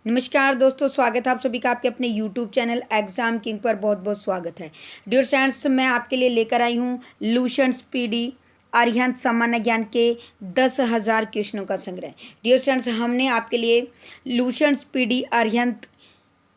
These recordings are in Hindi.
नमस्कार दोस्तों, स्वागत है आप सभी का आपके अपने यूट्यूब चैनल एग्जाम किंग पर। बहुत बहुत स्वागत है डियर फ्रेंड्स। मैं आपके लिए लेकर आई हूँ लुसेंट पीडी अरिहंत सामान्य ज्ञान के 10,000 क्वेश्चनों का संग्रह। डियर फ्रेंड्स, हमने आपके लिए लुसेंट पीडी अरिहंत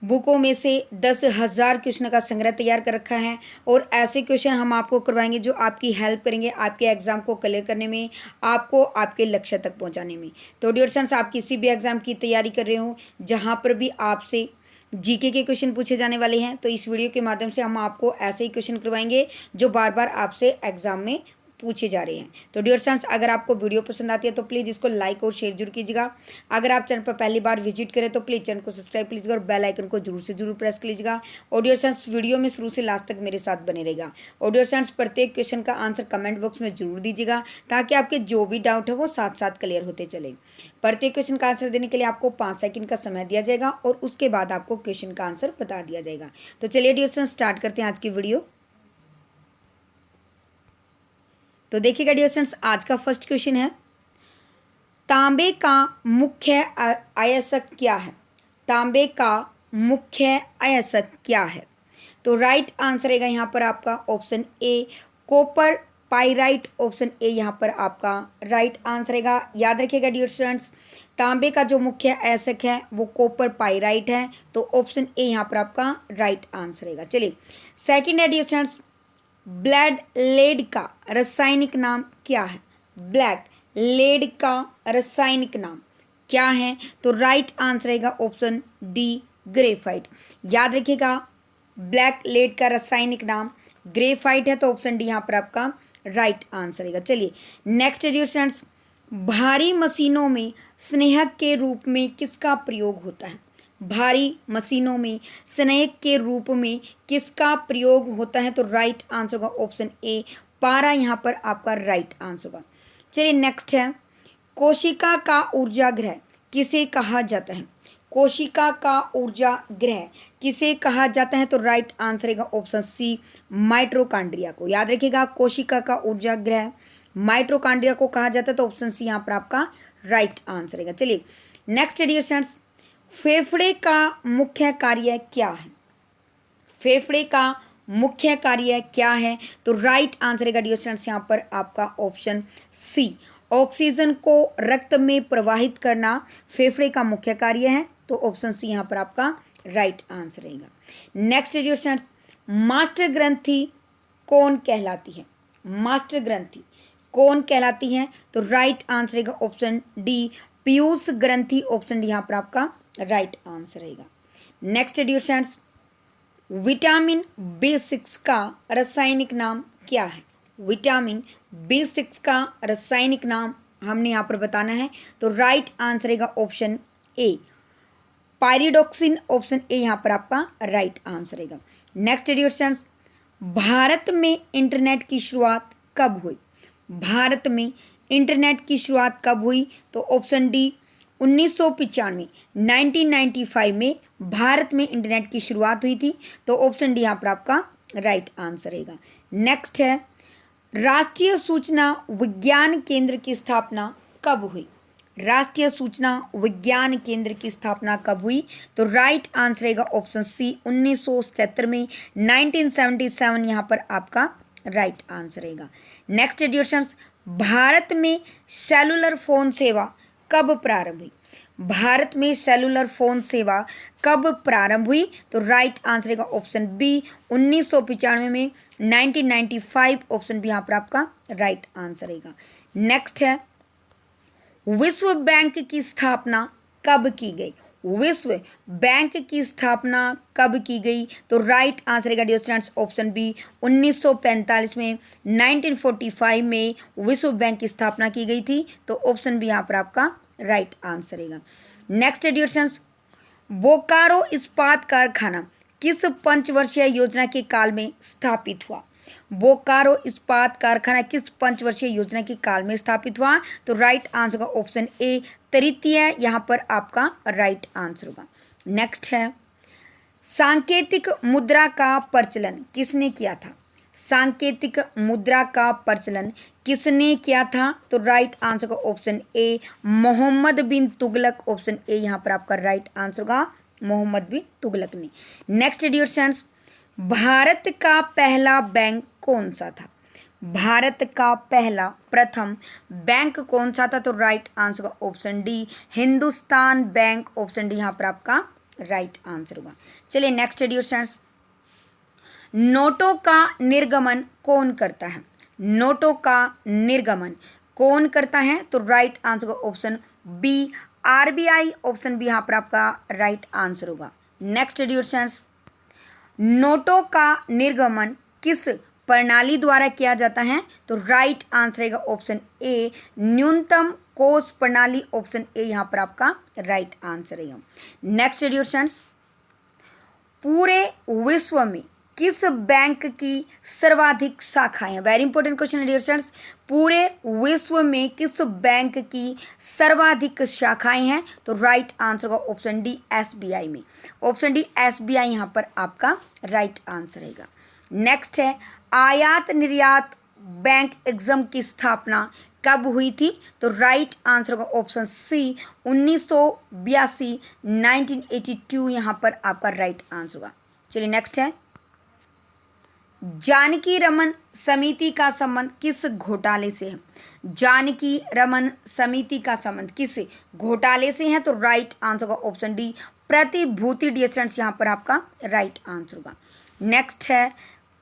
बुकों में से 10,000 क्वेश्चन का संग्रह तैयार कर रखा है और ऐसे क्वेश्चन हम आपको करवाएंगे जो आपकी हेल्प करेंगे आपके एग्जाम को क्लियर करने में, आपको आपके लक्ष्य तक पहुंचाने में। तो डियर फ्रेंड्स, आप किसी भी एग्जाम की तैयारी कर रहे हो जहां पर भी आपसे जीके के क्वेश्चन पूछे जाने वाले हैं, तो इस वीडियो के माध्यम से हम आपको ऐसे ही क्वेश्चन करवाएंगे जो बार बार आपसे एग्जाम में पूछे जा रहे हैं। तो डियर फ्रेंड्स, अगर आपको वीडियो पसंद आती है तो प्लीज़ इसको लाइक और शेयर जरूर कीजिएगा। अगर आप चैनल पर पहली बार विजिट करें तो प्लीज़ चैनल को सब्सक्राइब कीजिएगा और बेल आइकन को जरूर से जरूर प्रेस कर लीजिएगा। और डियर फ्रेंड्स, वीडियो में शुरू से लास्ट तक मेरे साथ बने रहेगा। और डियर फ्रेंड्स, प्रत्येक क्वेश्चन का आंसर कमेंट बॉक्स में जरूर दीजिएगा ताकि आपके जो भी डाउट है वो साथ साथ क्लियर होते चले। प्रत्येक क्वेश्चन का आंसर देने के लिए आपको 5 सेकंड का समय दिया जाएगा और उसके बाद आपको क्वेश्चन का आंसर बता दिया जाएगा। तो चलिए डियर फ्रेंड्स, स्टार्ट करते हैं आज की वीडियो। तो देखिएगा डियर फ्रेंड्स, आज का फर्स्ट क्वेश्चन है, तांबे का मुख्य अयस्क क्या है? तांबे का मुख्य अयस्क क्या है? तो राइट आंसर रहेगा यहाँ पर आपका option A copper pyrite. Option A यहाँ पर आपका राइट आंसर रहेगा। याद रखिएगा डियर फ्रेंड्स, तांबे का जो मुख्य अयस्क है वो कॉपर पाइराइट है, तो ऑप्शन ए यहाँ पर आपका राइट आंसर रहेगा। चलिए सेकंड है डियर फ्रेंड्स, ब्लैक लेड का रासायनिक नाम क्या है? ब्लैक लेड का रासायनिक नाम क्या है? तो राइट आंसर रहेगा ऑप्शन डी ग्रेफाइट। याद रखिएगा, ब्लैक लेड का रासायनिक नाम ग्रेफाइट है, तो ऑप्शन डी यहाँ पर आपका राइट आंसर रहेगा। चलिए नेक्स्ट डियर फ्रेंड्स, भारी मशीनों में स्नेहक के रूप में किसका प्रयोग होता है? भारी मशीनों में स्नेहक के रूप में किसका प्रयोग होता है? तो राइट आंसर होगा ऑप्शन ए पारा, यहाँ पर आपका राइट आंसर होगा। चलिए नेक्स्ट है, कोशिका का ऊर्जा ग्रह किसे कहा जाता है? कोशिका का ऊर्जा ग्रह किसे कहा जाता है? तो राइट आंसर रहेगा ऑप्शन सी माइटोकॉन्ड्रिया को। याद रखिएगा, कोशिका का ऊर्जा ग्रह माइटोकॉन्ड्रिया को कहा जाता है, तो ऑप्शन सी यहाँ पर आपका राइट आंसर रहेगा। चलिए नेक्स्ट डियर फ्रेंड्स, फेफड़े का मुख्य कार्य क्या है? फेफड़े का मुख्य कार्य क्या है? तो राइट आंसर रहेगा डियर फ्रेंड्स यहाँ पर आपका ऑप्शन सी ऑक्सीजन को रक्त में प्रवाहित करना फेफड़े का मुख्य कार्य है, तो ऑप्शन सी यहाँ पर आपका राइट आंसर रहेगा। नेक्स्ट डियर फ्रेंड्स, मास्टर ग्रंथि कौन कहलाती है? मास्टर ग्रंथि कौन कहलाती है? तो राइट आंसर रहेगा ऑप्शन डी पीयूष ग्रंथि। ऑप्शन डी यहाँ पर आपका राइट आंसर रहेगा। Next dear friends, vitamin B6 का रासायनिक नाम क्या है? विटामिन B6 का रासायनिक नाम हमने यहाँ पर बताना है, तो राइट आंसर रहेगा option A pyridoxine. Option A यहाँ पर आपका राइट आंसर रहेगा। नेक्स्ट डियर फ्रेंड्स, भारत में इंटरनेट की शुरुआत कब हुई? भारत में इंटरनेट की शुरुआत कब हुई? तो ऑप्शन डी 1995 1995 में भारत में इंटरनेट की शुरुआत हुई थी, तो ऑप्शन डी यहाँ पर आपका राइट आंसर रहेगा। नेक्स्ट है, राष्ट्रीय सूचना विज्ञान केंद्र की स्थापना कब हुई? राष्ट्रीय सूचना विज्ञान केंद्र की स्थापना कब हुई? तो राइट आंसर रहेगा ऑप्शन सी 1977 में 1977 यहाँ पर आपका राइट आंसर रहेगा। नेक्स्ट डियर फ्रेंड्स, भारत में सेलुलर फोन सेवा कब प्रारंभ हुई? भारत में सेलुलर फोन सेवा कब प्रारंभ हुई? तो राइट आंसर रहेगा ऑप्शन बी 1995 में 1995। ऑप्शन बी यहाँ पर आपका राइट आंसर रहेगा। नेक्स्ट है, विश्व बैंक की स्थापना कब की गई? विश्व बैंक की स्थापना कब की गई? तो राइट आंसर रहेगा डियर स्टूडेंट्स ऑप्शन बी 1945 में 1945 में विश्व बैंक की स्थापना की गई थी, तो ऑप्शन बी यहाँ पर आपका राइट आंसर रहेगा। नेक्स्ट डियर स्टूडेंट्स, बोकारो इस्पात कारखाना किस पंचवर्षीय योजना के काल में स्थापित हुआ? बोकारो इस्पात कारखाना किस पंचवर्षीय योजना के काल में स्थापित हुआ? तो राइट आंसर होगा ऑप्शन ए तृतीय, यहाँ पर आपका राइट आंसर होगा। नेक्स्ट है, सांकेतिक मुद्रा का प्रचलन किसने किया था? सांकेतिक मुद्रा का प्रचलन किसने किया था? तो राइट आंसर का option A Mohammad bin Tughlaq, option A यहाँ पर आपका राइट आंसर का मोहम्मद बिन तुगलक ने। नेक्स्ट डियर फ्रेंड्स, भारत का पहला बैंक कौन सा था? भारत का पहला प्रथम बैंक कौन सा था? तो राइट आंसर का option D Hindustan bank, option D यहाँ पर आपका राइट आंसर होगा। चलिए नेक्स्ट डियर फ्रेंड्स, नोटों का निर्गमन कौन करता है? नोटों का निर्गमन कौन करता है? तो राइट आंसर का option B RBI, option B यहाँ पर आपका राइट आंसर होगा। नेक्स्ट डियर फ्रेंड्स, नोटों का निर्गमन किस प्रणाली द्वारा किया जाता है? तो राइट आंसर रहेगा ऑप्शन ए न्यूनतम कोष प्रणाली, ऑप्शन ए यहाँ पर आपका राइट आंसर रहेगा। नेक्स्ट डियर फ्रेंड्स, पूरे विश्व में किस बैंक की सर्वाधिक शाखाएं हैं? वेरी इंपॉर्टेंट क्वेश्चन है डियर फ्रेंड्स। पूरे विश्व में किस बैंक की सर्वाधिक शाखाएं हैं? तो राइट आंसर का ऑप्शन डी एसबीआई में, ऑप्शन डी एसबीआई यहाँ पर आपका राइट आंसर रहेगा। नेक्स्ट है आयात निर्यात बैंक एग्जाम की स्थापना कब हुई थी? तो राइट आंसर का ऑप्शन सी 1982, 1982 यहाँ पर आपका राइट आंसर होगा। चलिए नेक्स्ट है जानकी रमन समिति का संबंध किस घोटाले से है? जानकी रमन समिति का संबंध किस घोटाले से है? तो राइट आंसर का ऑप्शन डी प्रतिभूति डिस्टेंस यहाँ पर आपका राइट आंसर होगा। नेक्स्ट है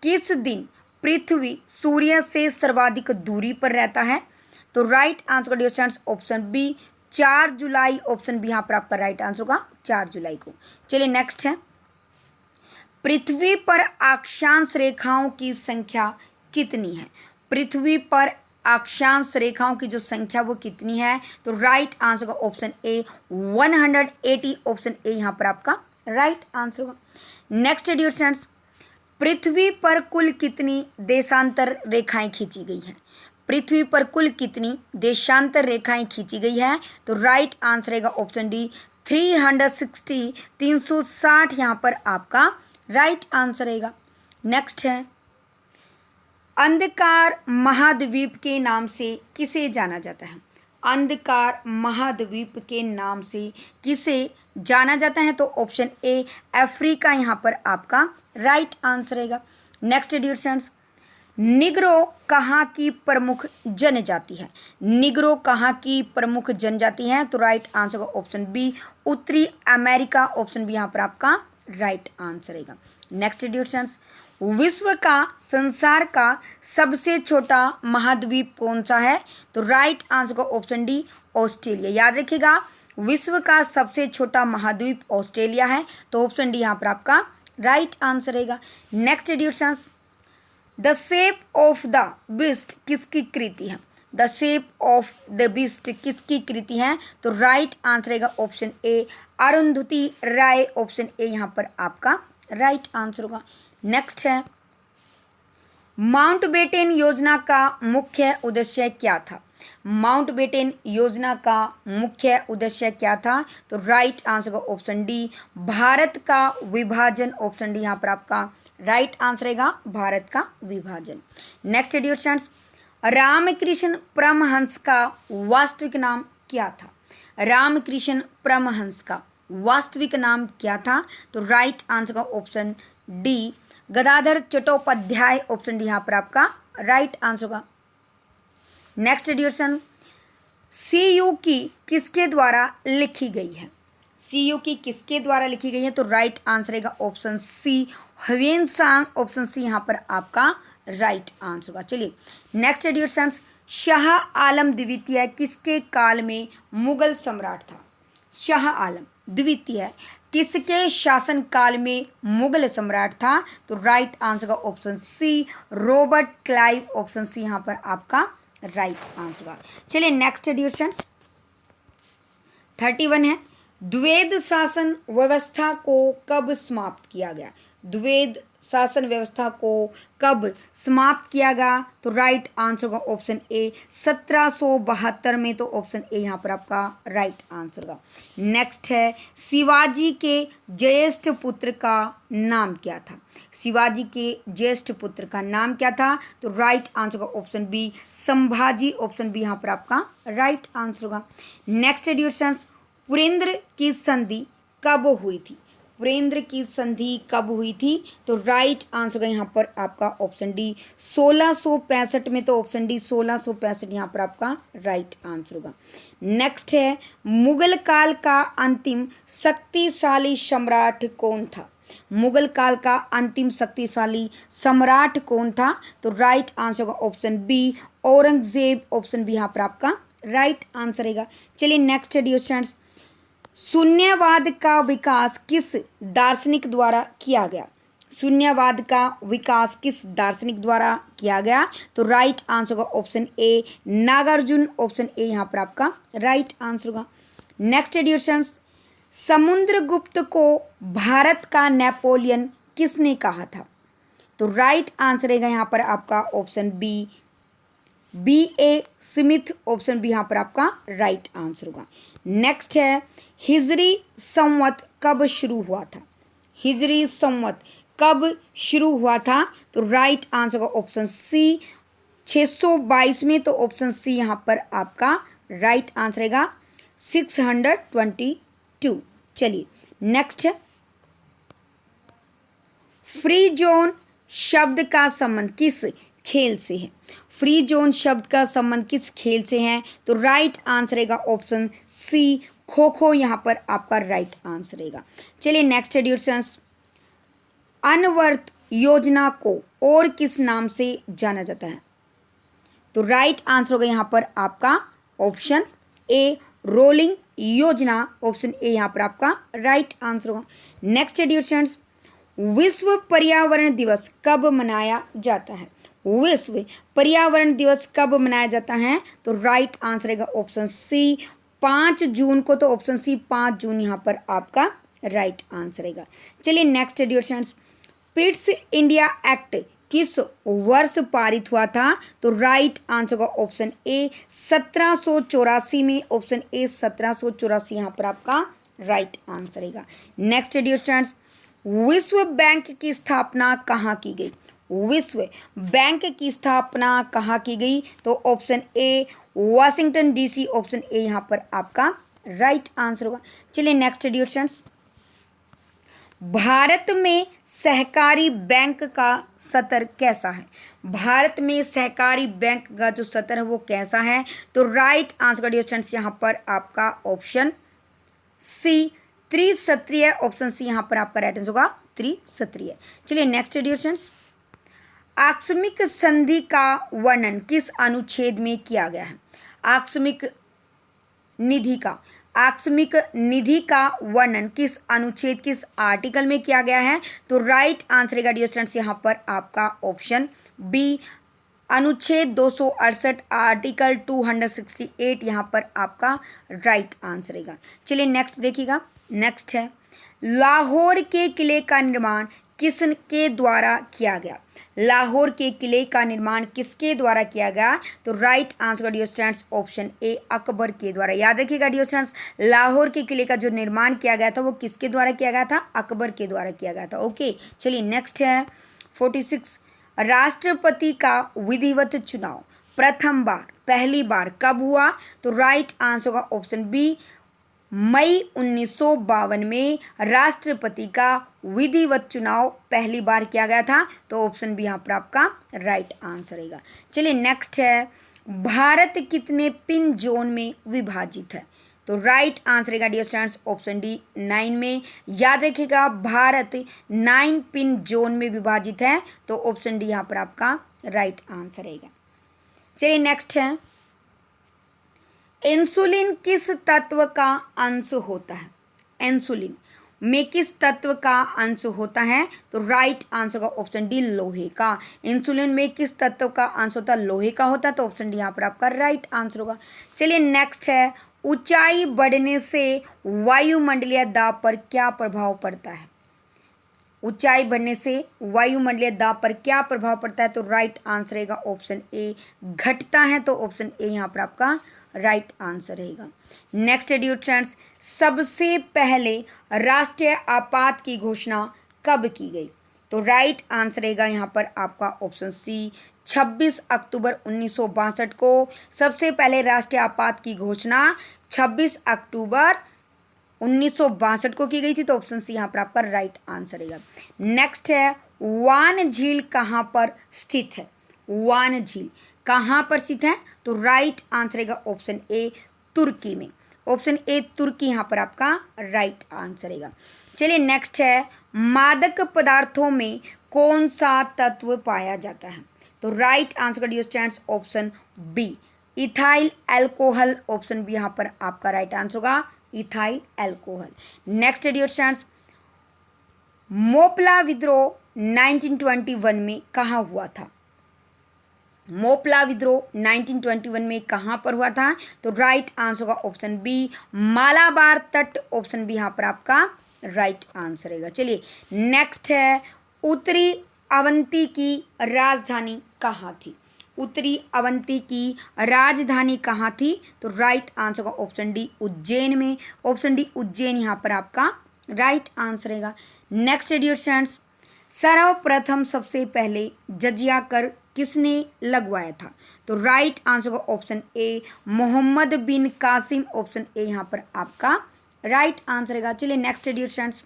किस दिन पृथ्वी सूर्य से सर्वाधिक दूरी पर रहता है? तो राइट आंसर का डिस्टेंस ऑप्शन बी 4 जुलाई, ऑप्शन बी यहाँ पर आपका राइट आंसर होगा 4 जुलाई को। चलिए नेक्स्ट है पृथ्वी पर अक्षांश रेखाओं की संख्या कितनी है? पृथ्वी पर अक्षांश रेखाओं की जो संख्या वो कितनी है? तो राइट आंसर का ऑप्शन ए 180, ऑप्शन ए यहाँ पर आपका राइट आंसर होगा। नेक्स्ट डियर फ्रेंड्स, पृथ्वी पर कुल कितनी देशांतर रेखाएं खींची गई है? पृथ्वी पर कुल कितनी देशांतर रेखाएं खींची गई है? तो राइट आंसर रहेगा ऑप्शन डी 360, 360 यहाँ पर आपका राइट आंसर रहेगा। नेक्स्ट है अंधकार महाद्वीप के नाम से किसे जाना जाता है? अंधकार महाद्वीप के नाम से किसे जाना जाता है? तो ऑप्शन ए अफ्रीका यहाँ पर आपका राइट आंसर रहेगा। नेक्स्ट डियर फ्रेंड्स, निग्रो कहाँ की प्रमुख जनजाति है? निग्रो कहाँ की प्रमुख जनजाति है? तो राइट आंसर का ऑप्शन बी उत्तरी अमेरिका, ऑप्शन बी यहाँ पर आपका राइट आंसर रहेगा। नेक्स्ट डियर फ्रेंड्स, विश्व का संसार का सबसे छोटा महाद्वीप कौन सा है? तो राइट आंसर का ऑप्शन डी ऑस्ट्रेलिया। याद रखिएगा विश्व का सबसे छोटा महाद्वीप ऑस्ट्रेलिया है, तो ऑप्शन डी यहाँ पर आपका राइट आंसर रहेगा। Next dear friends, the shape of the beast किसकी कृति है? The shape of the beast किसकी कृति है? तो राइट आंसर रहेगा option A Arundhati Roy, option A यहाँ पर आपका राइट आंसर होगा। नेक्स्ट है माउंटबेटन योजना का मुख्य उद्देश्य क्या था? माउंटबेटन योजना का मुख्य उद्देश्य क्या था? तो राइट आंसर का ऑप्शन डी भारत का विभाजन, ऑप्शन डी यहाँ पर आपका राइट आंसर रहेगा भारत का विभाजन। Next dear friends, Ramakrishna Paramahamsa का वास्तविक नाम क्या था? रामकृष्ण परमहंस का वास्तविक नाम क्या था? तो राइट आंसर का option D Gadadhar Chattopadhyay, option D यहाँ पर आपका राइट आंसर होगा। नेक्स्ट डियर फ्रेंड्स, सीयू की किसके द्वारा लिखी गई है? सीयू की किसके द्वारा लिखी गई है? तो राइट आंसर रहेगा option C Hiuen Tsang, option C यहाँ पर आपका राइट आंसर होगा। चलिए next dear friends, Shah Alam द्वितीय किसके काल में मुगल सम्राट था? शाह आलम द्वितीय किसके शासन काल में मुगल सम्राट था? तो राइट आंसर का option C Robert Clive, option C यहाँ पर आपका राइट आंसर होगा। चलिए नेक्स्ट डियर फ्रेंड्स 31 है द्वैध शासन व्यवस्था को कब समाप्त किया गया? द्वैध शासन व्यवस्था को कब समाप्त किया गया? तो राइट आंसर होगा ऑप्शन ए 1772 में, तो ऑप्शन ए यहाँ पर आपका राइट आंसर होगा। नेक्स्ट है, शिवाजी के ज्येष्ठ पुत्र का नाम क्या था? शिवाजी के ज्येष्ठ पुत्र का नाम क्या था? तो राइट आंसर होगा option B Sambhaji, option B यहाँ पर आपका राइट आंसर होगा। नेक्स्ट एडिशन, पुरेंद्र की संधि कब हुई थी? पुरेंद्र की संधि कब हुई थी? तो राइट आंसर होगा यहाँ पर आपका ऑप्शन डी 1665 में, तो ऑप्शन डी 1665 यहाँ पर आपका राइट आंसर होगा। नेक्स्ट है, मुगल काल का अंतिम शक्तिशाली सम्राट कौन था? मुगल काल का अंतिम शक्तिशाली सम्राट कौन था? तो राइट आंसर होगा option B Aurangzeb, option B यहाँ पर आपका राइट आंसर रहेगा। चलिए नेक्स्ट डियर स्टूडेंट्स, शून्यवाद का विकास किस दार्शनिक द्वारा किया गया? शून्यवाद का विकास किस दार्शनिक द्वारा किया गया? तो राइट आंसर होगा option A Nagarjuna, option A यहाँ पर आपका राइट आंसर होगा। नेक्स्ट एडिशन, समुद्रगुप्त को भारत का नेपोलियन किसने कहा था? तो राइट आंसर रहेगा यहाँ पर आपका option B A Smith, option B यहाँ पर आपका राइट आंसर होगा। नेक्स्ट है, हिजरी संवत कब शुरू हुआ था? हिजरी संवत कब शुरू हुआ था? तो राइट आंसर होगा ऑप्शन सी 622 में, तो ऑप्शन सी यहाँ पर आपका राइट आंसर रहेगा 622। चलिए नेक्स्ट है, फ्री जोन शब्द का संबंध किस खेल से है? फ्री जोन शब्द का संबंध किस खेल से है? तो राइट आंसर रहेगा ऑप्शन सी खो खो, यहाँ पर आपका राइट आंसर रहेगा। चलिए नेक्स्ट एडिशंस, अनवर्त योजना को और किस नाम से जाना जाता है? तो राइट आंसर होगा यहाँ पर आपका ऑप्शन ए रोलिंग योजना, ऑप्शन ए यहाँ पर आपका राइट आंसर होगा। नेक्स्ट एडिशंस, विश्व पर्यावरण दिवस कब मनाया जाता है? विश्व पर्यावरण दिवस कब मनाया जाता है? तो राइट आंसर रहेगा ऑप्शन सी 5 जून को, तो ऑप्शन सी 5 जून यहाँ पर आपका राइट आंसर रहेगा। चलिए next editions, Pitt's India act किस वर्ष पारित हुआ था? तो राइट आंसर होगा ऑप्शन ए 1784 में, ऑप्शन ए 1784 यहाँ पर आपका राइट आंसर रहेगा। नेक्स्ट एडिशंस, विश्व बैंक की स्थापना कहाँ की गई? विश्व बैंक की स्थापना कहाँ की गई? तो option A Washington DC, option A यहाँ पर आपका राइट आंसर होगा। चलिए नेक्स्ट एडिशंस, भारत में सहकारी बैंक का स्तर कैसा है? भारत में सहकारी बैंक का जो स्तर है वो कैसा है? तो राइट आंसर एडिशंस यहाँ पर आपका ऑप्शन सी त्रिस्तरीय, ऑप्शन सी यहाँ पर आपका राइट आंसर होगा त्रिस्तरीय। चलिए नेक्स्ट एडिशंस, आकस्मिक संधि का वर्णन किस अनुच्छेद में किया गया है? आकस्मिक निधि का वर्णन किस अनुच्छेद, किस आर्टिकल में किया गया है? तो राइट आंसर रहेगा डियर स्टूडेंट्स यहाँ पर आपका ऑप्शन बी अनुच्छेद 268 आर्टिकल 268 यहाँ पर आपका राइट आंसर रहेगा। चलिए नेक्स्ट देखिएगा। नेक्स्ट है, लाहौर के किले का निर्माण किसके द्वारा किया गया? लाहौर के किले का निर्माण किसके द्वारा किया गया? तो right answer dear students option A Akbar के द्वारा। याद रखिएगा डियर स्टूडेंट्स, लाहौर के किले का जो निर्माण किया गया था वो किसके द्वारा किया गया था? अकबर के द्वारा किया गया था। ओके चलिए नेक्स्ट है 46, राष्ट्रपति का विधिवत चुनाव पहली बार कब हुआ? तो राइट आंसर होगा ऑप्शन बी मई 1952 में राष्ट्रपति का विधिवत चुनाव पहली बार किया गया था, तो ऑप्शन बी यहाँ पर आपका राइट आंसर रहेगा। चलिए नेक्स्ट है, भारत कितने पिन जोन में विभाजित है? तो राइट आंसर रहेगा डियर स्टूडेंट्स ऑप्शन डी 9 में। याद रखिएगा भारत 9 पिन जोन में विभाजित है, तो ऑप्शन डी यहाँ पर आपका राइट आंसर रहेगा। चलिए नेक्स्ट है, इंसुलिन किस तत्व का अंश होता है? इंसुलिन में किस तत्व का अंश होता है? तो राइट आंसर का ऑप्शन डी लोहे का। इंसुलिन में किस तत्व का अंश होता है? लोहे का होता है, तो ऑप्शन डी यहाँ पर आपका राइट आंसर होगा। चलिए नेक्स्ट है, ऊंचाई बढ़ने से वायुमंडलीय दाब पर क्या प्रभाव पड़ता है? ऊंचाई बढ़ने से वायुमंडलीय दाब पर क्या प्रभाव पड़ता है? तो राइट आंसर रहेगा ऑप्शन ए, घटता है। तो ऑप्शन ए यहाँ पर आपका राइट आंसर रहेगा। नेक्स्ट है डियर फ्रेंड्स, सबसे पहले राष्ट्रीय आपात की घोषणा कब की गई? तो राइट आंसर रहेगा यहाँ पर आपका ऑप्शन सी, 26 अक्टूबर 1962 को सबसे पहले राष्ट्रीय आपात की घोषणा 26 अक्टूबर 1962 को की गई थी। तो ऑप्शन सी यहाँ पर आपका राइट आंसर रहेगा। नेक्स्ट है, वान झील कहाँ पर स्थित है? वान झील कहाँ पर स्थित है? तो राइट आंसर रहेगा ऑप्शन ए, तुर्की में। ऑप्शन ए तुर्की यहाँ पर आपका राइट आंसर रहेगा। चलिए नेक्स्ट है, मादक पदार्थों में कौन सा तत्व पाया जाता है? तो right answer dear students option B, ethyl alcohol. Option B यहाँ पर आपका राइट आंसर होगा, ethyl alcohol. Next dear students, Moplah विद्रोह 1921 में कहाँ हुआ था? मोपला विद्रोह 1921 में कहाँ पर हुआ था? तो राइट आंसर होगा ऑप्शन बी, मालाबार तट। ऑप्शन बी यहाँ पर आपका राइट आंसर रहेगा। चलिए नेक्स्ट है, उत्तरी अवंती की राजधानी कहाँ थी? उत्तरी अवंती की राजधानी कहाँ थी? तो राइट आंसर होगा ऑप्शन डी, उज्जैन में। ऑप्शन डी उज्जैन यहाँ पर आपका राइट आंसर रहेगा। नेक्स्ट डियर फ्रेंड्स, सर्वप्रथम सबसे पहले जजिया कर किसने लगवाया था? तो राइट आंसर होगा option A, Mohammad bin Qasim. Option A यहाँ पर आपका राइट आंसर रहेगा। चलिए नेक्स्ट डियर फ्रेंड्स,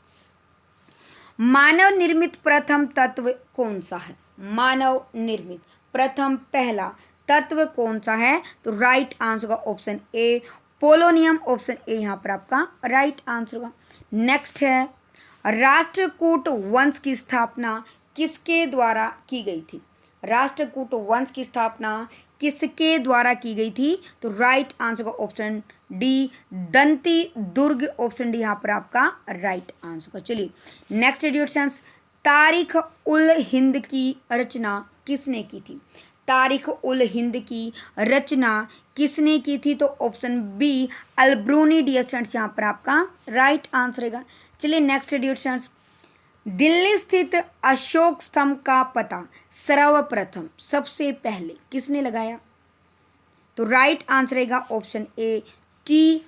मानव निर्मित प्रथम तत्व कौन सा है? मानव निर्मित प्रथम पहला तत्व कौन सा है? तो राइट आंसर होगा option A, polonium. Option A यहाँ पर आपका राइट आंसर होगा। नेक्स्ट है, राष्ट्रकूट वंश की स्थापना किसके द्वारा की गई थी? राष्ट्रकूट वंश की स्थापना किसके द्वारा की गई थी? तो राइट आंसर होगा ऑप्शन डी, दंती दुर्ग। ऑप्शन डी यहाँ पर आपका राइट आंसर होगा। चलिए नेक्स्ट डियर, तारीख उल हिंद की रचना किसने की थी? तारीख उल हिंद की रचना किसने की थी? तो ऑप्शन बी, अल्ब्रूनी। डियर स्टूडेंट्स यहाँ पर आपका राइट आंसर रहेगा। चलिए नेक्स्ट डियर स्टूडेंट्स, दिल्ली स्थित अशोक स्तंभ का पता सर्वप्रथम सबसे पहले किसने लगाया? तो राइट आंसर रहेगा ऑप्शन ए, टी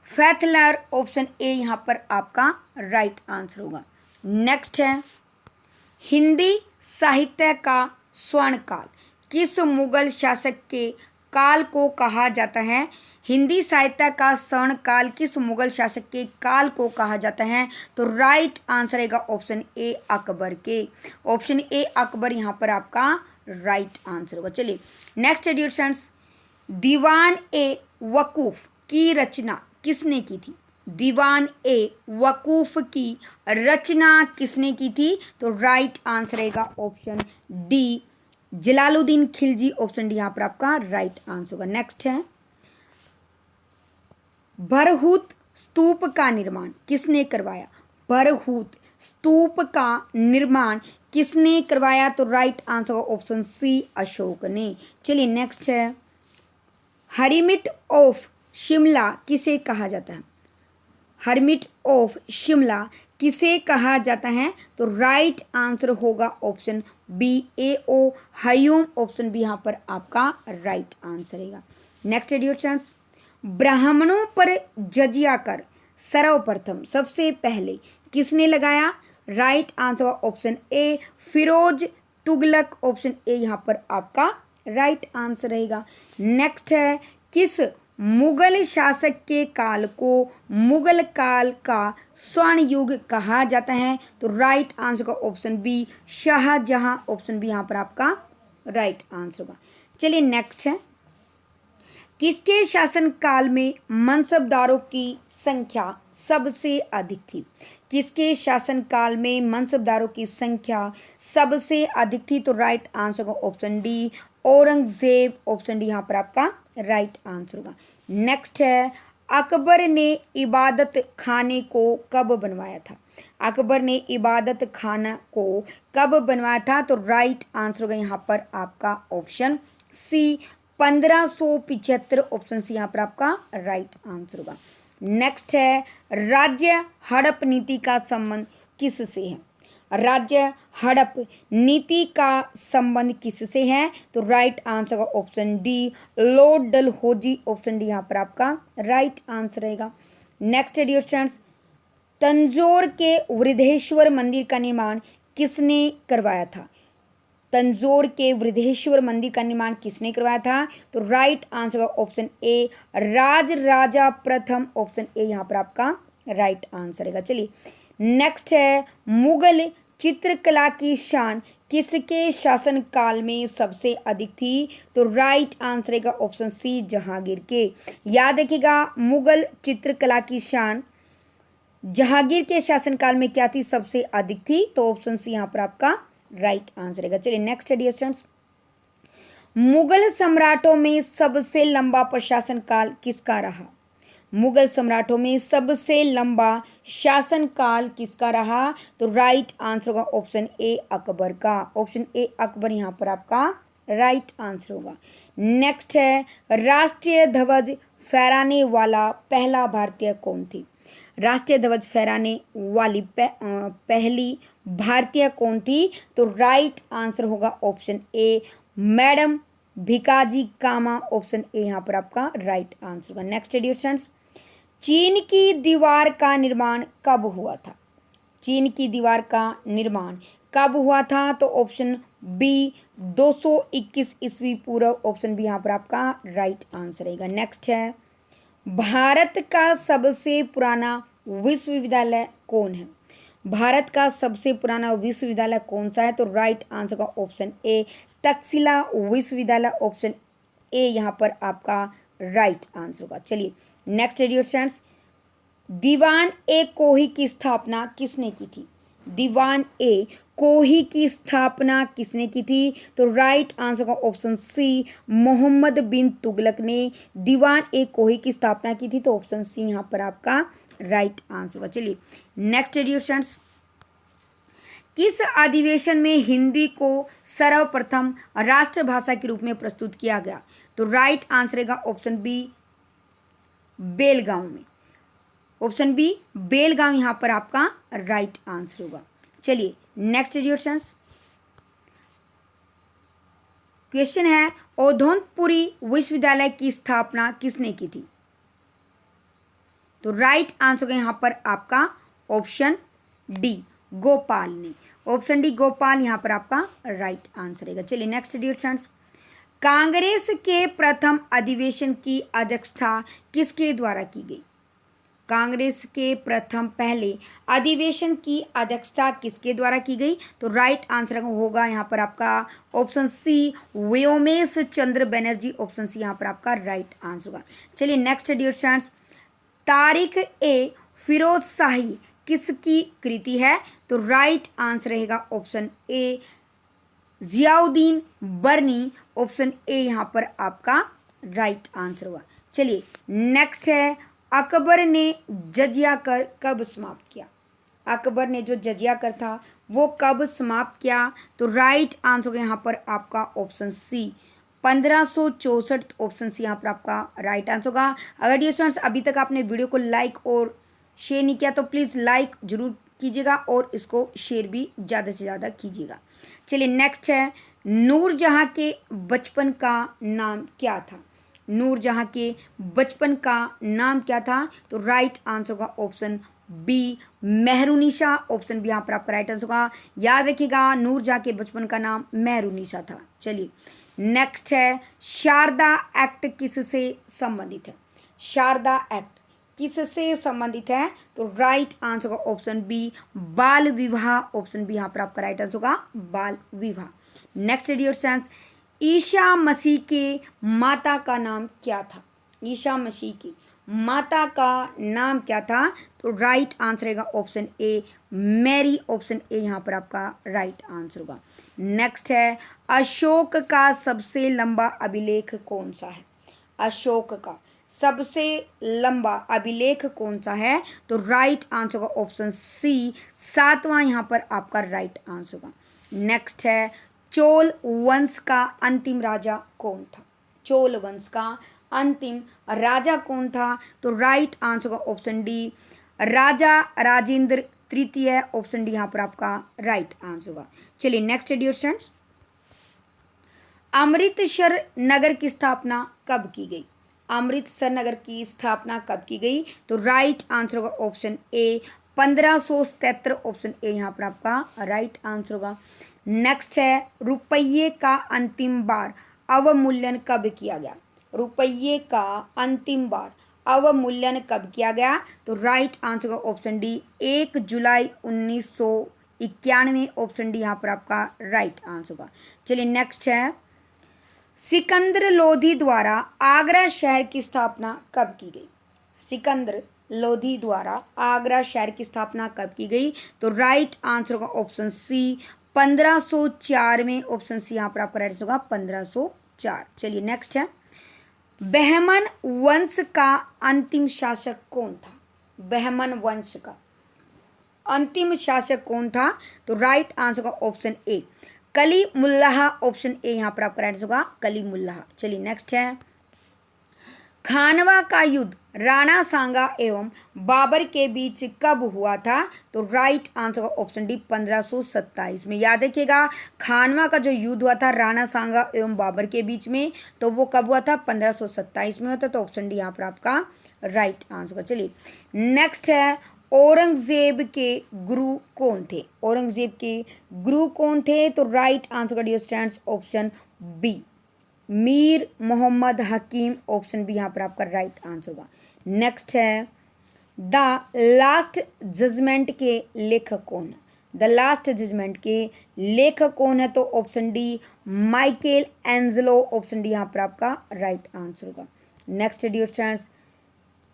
फैथलर। ऑप्शन ए यहाँ पर आपका राइट आंसर होगा। नेक्स्ट है, हिंदी साहित्य का स्वर्ण काल किस मुगल शासक के काल को कहा जाता है? हिंदी साहित्य का स्वर्ण काल किस मुगल शासक के काल को कहा जाता है? तो राइट आंसर रहेगा ऑप्शन ए, अकबर के। ऑप्शन ए अकबर यहाँ पर आपका राइट आंसर होगा। चलिए नेक्स्ट डियर फ्रेंड्स, दीवान ए वकूफ की रचना किसने की थी? दीवान ए वकूफ की रचना किसने की थी? तो राइट आंसर रहेगा option D, Jalaluddin Khilji. Option D यहाँ पर आपका राइट आंसर होगा। नेक्स्ट है, भरहूत स्तूप का निर्माण किसने करवाया? भरहूत स्तूप का निर्माण किसने करवाया? तो राइट आंसर होगा ऑप्शन सी, अशोक ने। चलिए नेक्स्ट है, हर्मिट ऑफ शिमला किसे कहा जाता है? हर्मिट ऑफ शिमला किसे कहा जाता है? तो राइट आंसर होगा option B, A O Hume. Option B यहाँ पर आपका राइट आंसर रहेगा। नेक्स्ट डियर फ्रेंड्स, ब्राह्मणों पर जजिया कर सर्वप्रथम सबसे पहले किसने लगाया? राइट आंसर होगा option A, Firoz Tughlaq. Option A यहाँ पर आपका राइट आंसर रहेगा। नेक्स्ट है, किस मुगल शासक के काल को मुगल काल का स्वर्ण युग कहा जाता है? तो राइट आंसर का option B, Shahjahan. Option B यहाँ पर आपका राइट आंसर होगा। चलिए नेक्स्ट है, किसके शासन काल में मनसबदारों की संख्या सबसे अधिक थी? किसके शासन काल में मनसबदारों की संख्या सबसे अधिक थी? तो राइट आंसर होगा option D, Aurangzeb. Option D यहाँ पर आपका राइट आंसर होगा। नेक्स्ट है, अकबर ने इबादत खाने को कब बनवाया था? अकबर ने इबादत खाना को कब बनवाया था? तो राइट आंसर होगा यहाँ पर आपका ऑप्शन सी, 1575। ऑप्शन सी यहाँ पर आपका राइट आंसर होगा। नेक्स्ट है, राज्य हड़प नीति का संबंध किससे है? राज्य हड़प नीति का संबंध किससे है? तो राइट आंसर का option D Lord Dalhousie, option D यहाँ पर आपका राइट आंसर रहेगा। नेक्स्ट डियर स्टूडेंट्स, तंजौर के वृद्धेश्वर मंदिर का निर्माण किसने करवाया था? तंजौर के वृद्धेश्वर मंदिर का निर्माण किसने करवाया था? तो राइट आंसर ऑप्शन ए राज राजा प्रथम, ऑप्शन ए यहाँ पर आपका राइट आंसर रहेगा। चलिए नेक्स्ट है, मुगल चित्रकला की शान किसके शासनकाल में सबसे अधिक थी? तो राइट आंसर रहेगा ऑप्शन सी जहांगीर के। याद रखिएगा, मुगल चित्रकला की शान जहांगीर के शासनकाल में क्या थी? सबसे अधिक थी, तो ऑप्शन सी यहाँ पर आपका राइट आंसर रहेगा। चलिए नेक्स्ट डियर स्टूडेंट्स, मुगल सम्राटों में सबसे लंबा प्रशासन काल किसका रहा? मुगल सम्राटों में सबसे लंबा शासनकाल किसका रहा? तो राइट आंसर होगा ऑप्शन ए अकबर का, ऑप्शन ए अकबर यहाँ पर आपका राइट आंसर होगा। नेक्स्ट है, राष्ट्रीय ध्वज फहराने वाला पहला भारतीय कौन थी? राष्ट्रीय ध्वज फहराने वाली पहली भारतीय कौन थी? तो राइट आंसर होगा option A madam Bhikaji Cama, option A यहाँ पर आपका राइट आंसर होगा। नेक्स्ट डियर स्टूडेंट्स, चीन की दीवार का निर्माण कब हुआ था? चीन की दीवार का निर्माण कब हुआ था? तो ऑप्शन बी 221 ईस्वी पूर्व, ऑप्शन बी यहाँ पर आपका राइट आंसर रहेगा। नेक्स्ट है, भारत का सबसे पुराना विश्वविद्यालय कौन है? भारत का सबसे पुराना विश्वविद्यालय कौन सा है? तो राइट आंसर का ऑप्शन ए तक्षशिला विश्वविद्यालय, ऑप्शन ए यहाँ पर आपका राइट आंसर होगा। चलिए नेक्स्ट डियर स्टूडेंट्स, दीवान ए कोही की स्थापना किसने की थी? दीवान ए कोही की स्थापना किसने की थी? तो राइट आंसर का ऑप्शन सी मोहम्मद बिन तुगलक ने दीवान ए कोही की स्थापना की थी, तो ऑप्शन सी यहाँ पर आपका राइट आंसर होगा। चलिए नेक्स्ट डियर स्टूडेंट्स, किस अधिवेशन में हिंदी को सर्वप्रथम राष्ट्रभाषा के रूप में प्रस्तुत किया गया? तो राइट आंसर रहेगा ऑप्शन बी बेलगांव में, ऑप्शन बी बेलगांव यहाँ पर आपका राइट आंसर होगा। चलिए नेक्स्ट डियर स्टूडेंट्स, क्वेश्चन है, औधोनपुरी विश्वविद्यालय की स्थापना किसने की थी? तो राइट आंसर होगा यहाँ पर आपका ऑप्शन डी गोपाल ने, ऑप्शन डी गोपाल यहाँ पर आपका राइट आंसर रहेगा। चलिए नेक्स्ट डियर स्टूडेंट्स, कांग्रेस के प्रथम अधिवेशन की अध्यक्षता किसके द्वारा की गई? कांग्रेस के प्रथम पहले अधिवेशन की अध्यक्षता किसके द्वारा की गई? तो राइट आंसर होगा यहाँ पर आपका option C Womesh Chandra Banerjee, option C यहाँ पर आपका राइट आंसर होगा। चलिए next dear students, Tarikh e Firoz Shahi किसकी कृति है? तो राइट आंसर रहेगा option A Ziauddin Barani, option A यहाँ पर आपका राइट आंसर होगा। चलिए नेक्स्ट है, अकबर ने जजिया कर कब समाप्त किया? अकबर ने जो जजिया कर था वो कब समाप्त किया? तो राइट आंसर होगा यहाँ पर आपका ऑप्शन सी 1564, ऑप्शन सी यहाँ पर आपका राइट आंसर होगा। अगर डियर स्टूडेंट्स अभी तक आपने वीडियो को लाइक और शेयर नहीं किया तो प्लीज़ लाइक जरूर कीजिएगा और इसको शेयर भी ज़्यादा से ज़्यादा कीजिएगा। चलिए नेक्स्ट है, नूरजहाँ के बचपन का नाम क्या था? नूरजहाँ के बचपन का नाम क्या था? तो राइट आंसर होगा option B Mehrunnisa, option B यहाँ पर आपका राइट आंसर होगा। याद रखिएगा नूरजहाँ के बचपन का नाम मेहरुनिशा था। चलिए नेक्स्ट है, शारदा एक्ट किससे संबंधित है? शारदा एक्ट किससे संबंधित है? तो राइट आंसर होगा ऑप्शन बी बाल विवाह, ऑप्शन बी यहाँ पर आपका राइट आंसर होगा बाल विवाह। Next dear students, Isa Masih के माता का नाम क्या था? ईसा मसीह की माता का नाम क्या था? तो राइट आंसर रहेगा option A Mary, option A यहाँ पर आपका राइट आंसर होगा। नेक्स्ट है, अशोक का सबसे लंबा अभिलेख कौन सा है? अशोक का सबसे लंबा अभिलेख कौन सा है? तो राइट आंसर होगा ऑप्शन सी 7वां यहाँ पर आपका राइट आंसर होगा। नेक्स्ट है, चोल वंश का अंतिम राजा कौन था? चोल वंश का अंतिम राजा कौन था? तो राइट आंसर होगा ऑप्शन डी राजा राजेंद्र तृतीय, ऑप्शन डी यहाँ पर आपका राइट आंसर होगा। चलिए नेक्स्ट डियर स्टूडेंट्स, अमृतसर नगर की स्थापना कब की गई? अमृतसर नगर की स्थापना कब की गई? तो राइट आंसर होगा ऑप्शन ए 1577, ऑप्शन ए यहाँ पर आपका राइट आंसर होगा। नेक्स्ट है, रुपये का अंतिम बार अवमूल्यन कब किया गया? रुपये का अंतिम बार अवमूल्यन कब किया गया? तो राइट आंसर होगा ऑप्शन डी 1 जुलाई 1991, ऑप्शन डी यहाँ पर आपका राइट आंसर होगा। चलिए नेक्स्ट है, सिकंदर लोधी द्वारा आगरा शहर की स्थापना कब की गई? सिकंदर लोधी द्वारा आगरा शहर की स्थापना कब की गई? तो राइट आंसर होगा ऑप्शन सी 1504 में, ऑप्शन सी यहाँ पर आपका राइट होगा 1504। चलिए नेक्स्ट है, बहमन वंश का अंतिम शासक कौन था? बहमन वंश का अंतिम शासक कौन था? तो राइट आंसर होगा option A Kalimullah, option A यहाँ पर आपका राइट होगा कलीमुल्लाह। चलिए नेक्स्ट है, खानवा का युद्ध राणा सांगा एवं बाबर के बीच कब हुआ था? तो राइट आंसर होगा ऑप्शन डी 1527 में। याद रखिएगा, खानवा का जो युद्ध हुआ था राणा सांगा एवं बाबर के बीच में, तो वो कब हुआ था? 1527 में हुआ था, तो ऑप्शन डी यहाँ पर आपका राइट आंसर होगा। चलिए नेक्स्ट है, औरंगजेब के गुरु कौन थे? औरंगजेब के गुरु कौन थे? तो राइट आंसर का dear students option B Mir Mohammad Hakim, option B यहाँ पर आपका राइट आंसर होगा। नेक्स्ट है, द लास्ट जजमेंट के लेखक कौन है? द लास्ट जजमेंट के लेखक कौन है? तो option D Michael Angelo, option D यहाँ पर आपका राइट आंसर होगा। नेक्स्ट डियर स्टूडेंट्स,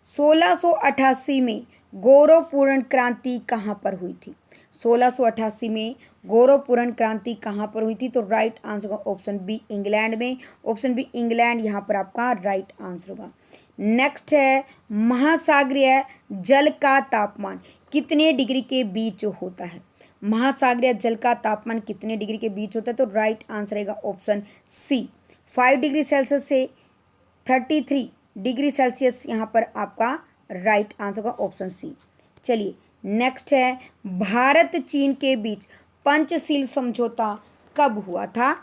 1688 में गौरवपूर्ण क्रांति कहाँ पर हुई थी? 1688 में गौरवपूर्ण क्रांति कहाँ पर हुई थी? तो राइट आंसर होगा ऑप्शन बी इंग्लैंड में, ऑप्शन बी इंग्लैंड यहाँ पर आपका राइट आंसर होगा। नेक्स्ट है, महासागरीय जल का तापमान कितने डिग्री के बीच होता है? महासागरीय जल का तापमान कितने डिग्री के बीच होता है? तो राइट आंसर रहेगा ऑप्शन सी 5 डिग्री सेल्सियस से 33 डिग्री सेल्सियस, यहाँ पर आपका राइट आंसर होगा ऑप्शन सी। चलिए नेक्स्ट है, भारत चीन के बीच पंचशील समझौता कब हुआ था?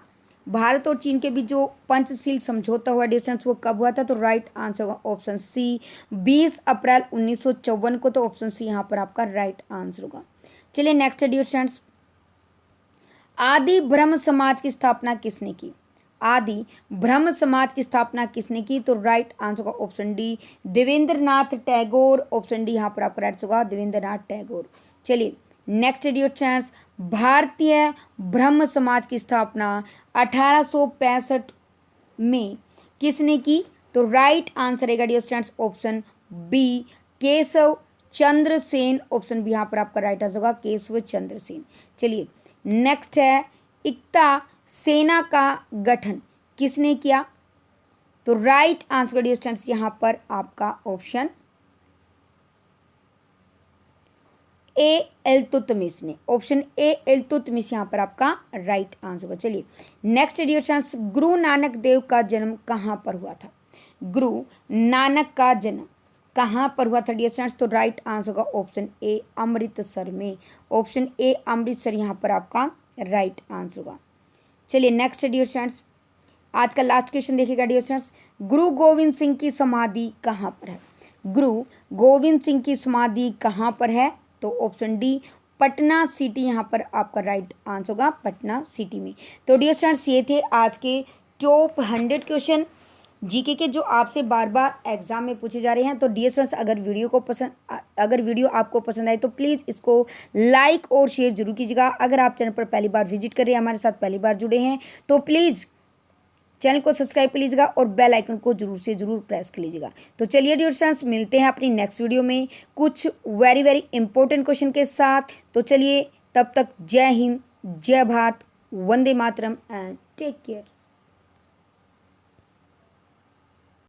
भारत और चीन के बीच जो पंचशील समझौता हुआ डिस्टेंस वो कब हुआ था? तो राइट आंसर होगा ऑप्शन सी 20 अप्रैल 1954 को, तो ऑप्शन सी यहाँ पर आपका राइट आंसर होगा। चलिए नेक्स्ट डियर स्टूडेंट्स, आदि ब्रह्म समाज की स्थापना किसने की? आदि ब्रह्म समाज की स्थापना किसने की? तो राइट आंसर होगा option D Debendranath Tagore, option D यहाँ पर आपका राइट होगा देवेंद्रनाथ टैगोर। चलिए नेक्स्ट डियर स्टूडेंट्स, भारतीय ब्रह्म समाज की स्थापना 1865 में किसने की? तो राइट आंसर रहेगा dear students option B Keshav Chandra Sen, option B यहाँ पर आपका राइट आंसर होगा केशव चंद्र सेन। चलिए नेक्स्ट है, एकता सेना का गठन किसने किया? तो राइट आंसर डियर स्टूडेंट्स यहाँ पर आपका ऑप्शन ए इल्तुतमिश ने, ऑप्शन ए इल्तुतमिश यहाँ पर आपका राइट आंसर होगा। चलिए next dear students, Guru Nanak Dev का जन्म कहाँ पर हुआ था? गुरु नानक का जन्म कहाँ पर हुआ था डियर स्टूडेंट्स? तो राइट आंसर होगा ऑप्शन ए अमृतसर में, ऑप्शन ए अमृतसर यहाँ पर आपका राइट आंसर होगा। चलिए नेक्स्ट डियर स्टूडेंट्स, आज का लास्ट क्वेश्चन देखिएगा डियर स्टूडेंट्स, गुरु गोविंद सिंह की समाधि कहाँ पर है? गुरु गोविंद सिंह की समाधि कहाँ पर है? तो ऑप्शन डी पटना सिटी यहाँ पर आपका राइट आंसर होगा पटना सिटी में। तो डियर स्टूडेंट्स ये थे आज के टॉप 100 क्वेश्चन जीके के जो आपसे बार बार एग्जाम में पूछे जा रहे हैं। तो डियर स्टूडेंट्स अगर वीडियो आपको पसंद आए तो प्लीज़ इसको लाइक और शेयर जरूर कीजिएगा। अगर आप चैनल पर पहली बार विजिट कर रहे हैं, हमारे साथ पहली बार जुड़े हैं, तो प्लीज़ चैनल को सब्सक्राइब कर लीजिएगा और बेल आइकन को जरूर से जरूर प्रेस कर लीजिएगा। तो चलिए डियर स्टूडेंट्स मिलते हैं अपनी नेक्स्ट वीडियो में कुछ वेरी इंपॉर्टेंट क्वेश्चन के साथ। तो चलिए तब तक जय हिंद, जय Bharat, Vande Mataram and take care.